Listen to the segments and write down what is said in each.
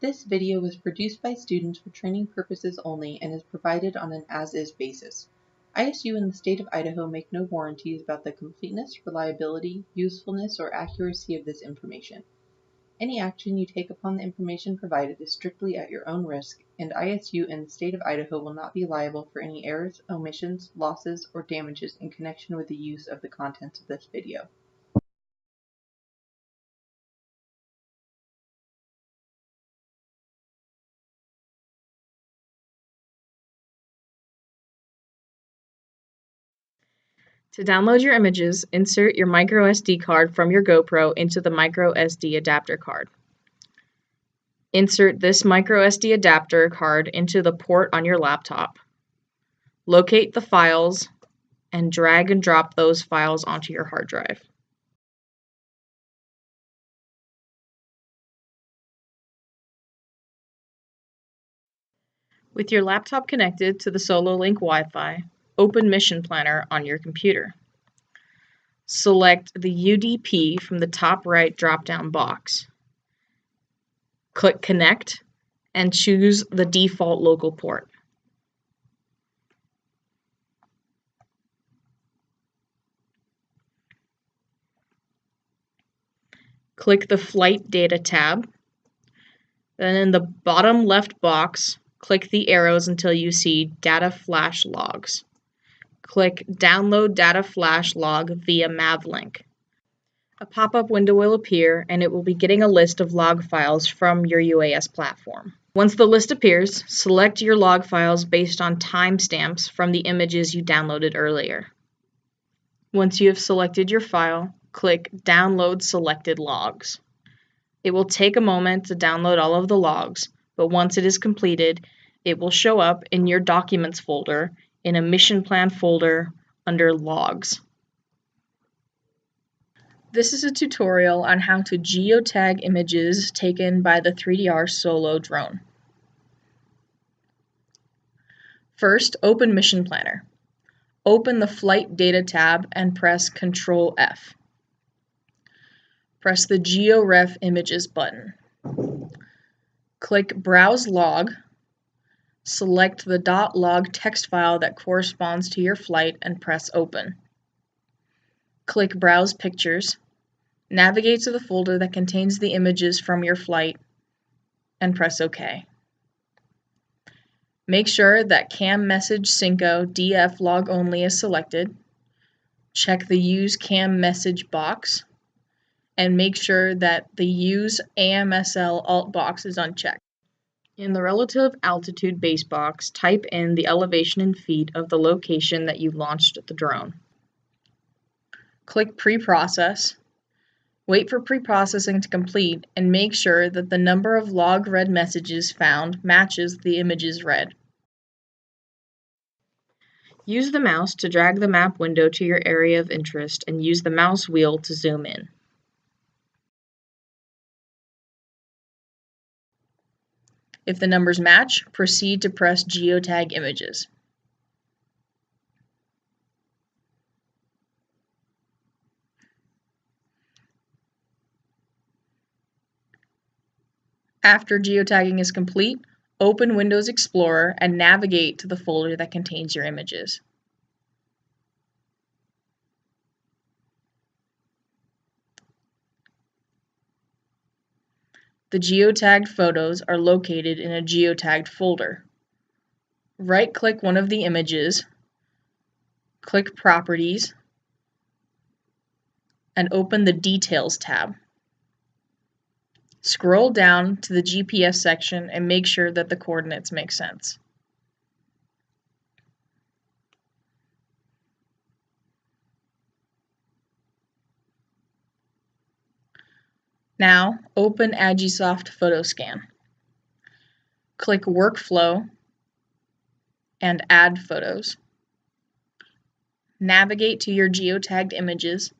This video was produced by students for training purposes only and is provided on an as-is basis. ISU and the state of Idaho make no warranties about the completeness, reliability, usefulness, or accuracy of this information. Any action you take upon the information provided is strictly at your own risk, and ISU and the state of Idaho will not be liable for any errors, omissions, losses, or damages in connection with the use of the contents of this video. To download your images, insert your microSD card from your GoPro into the microSD adapter card. Insert this microSD adapter card into the port on your laptop. Locate the files and drag and drop those files onto your hard drive. With your laptop connected to the SoloLink Wi-Fi, open Mission Planner on your computer. Select the UDP from the top right drop-down box. Click Connect and choose the default local port. Click the Flight Data tab. Then in the bottom left box, click the arrows until you see Data Flash Logs. Click Download Data Flash Log via Mavlink. A pop-up window will appear and it will be getting a list of log files from your UAS platform. Once the list appears, select your log files based on timestamps from the images you downloaded earlier. Once you have selected your file, click Download Selected Logs. It will take a moment to download all of the logs, but once it is completed, it will show up in your Documents folder in a Mission Plan folder under Logs. This is a tutorial on how to geotag images taken by the 3DR Solo drone. First, open Mission Planner. Open the Flight Data tab and press Ctrl F. Press the GeoRef Images button. Click Browse Log. Select the .log text file that corresponds to your flight and press Open. Click Browse Pictures. Navigate to the folder that contains the images from your flight and press OK. Make sure that Cam Message Synco DF Log Only is selected. Check the Use Cam Message box and make sure that the Use AMSL Alt box is unchecked. In the Relative Altitude base box, type in the elevation in feet of the location that you launched the drone. Click Pre-Process. Wait for pre-processing to complete and make sure that the number of log read messages found matches the images read. Use the mouse to drag the map window to your area of interest and use the mouse wheel to zoom in. If the numbers match, proceed to press Geotag Images. After geotagging is complete, open Windows Explorer and navigate to the folder that contains your images. The geotagged photos are located in a geotagged folder. Right-click one of the images, click Properties, and open the Details tab. Scroll down to the GPS section and make sure that the coordinates make sense. Now, open Agisoft PhotoScan. Click Workflow and Add Photos. Navigate to your geotagged images.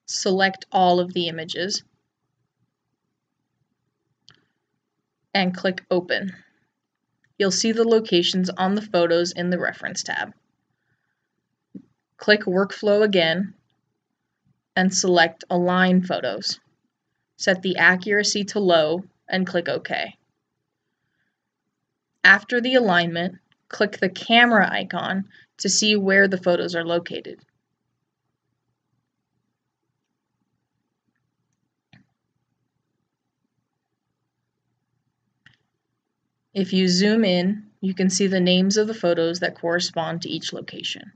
Select all of the images and click Open. You'll see the locations on the photos in the Reference tab. Click Workflow again and select Align Photos. Set the accuracy to low and click OK. After the alignment, click the camera icon to see where the photos are located. If you zoom in, you can see the names of the photos that correspond to each location.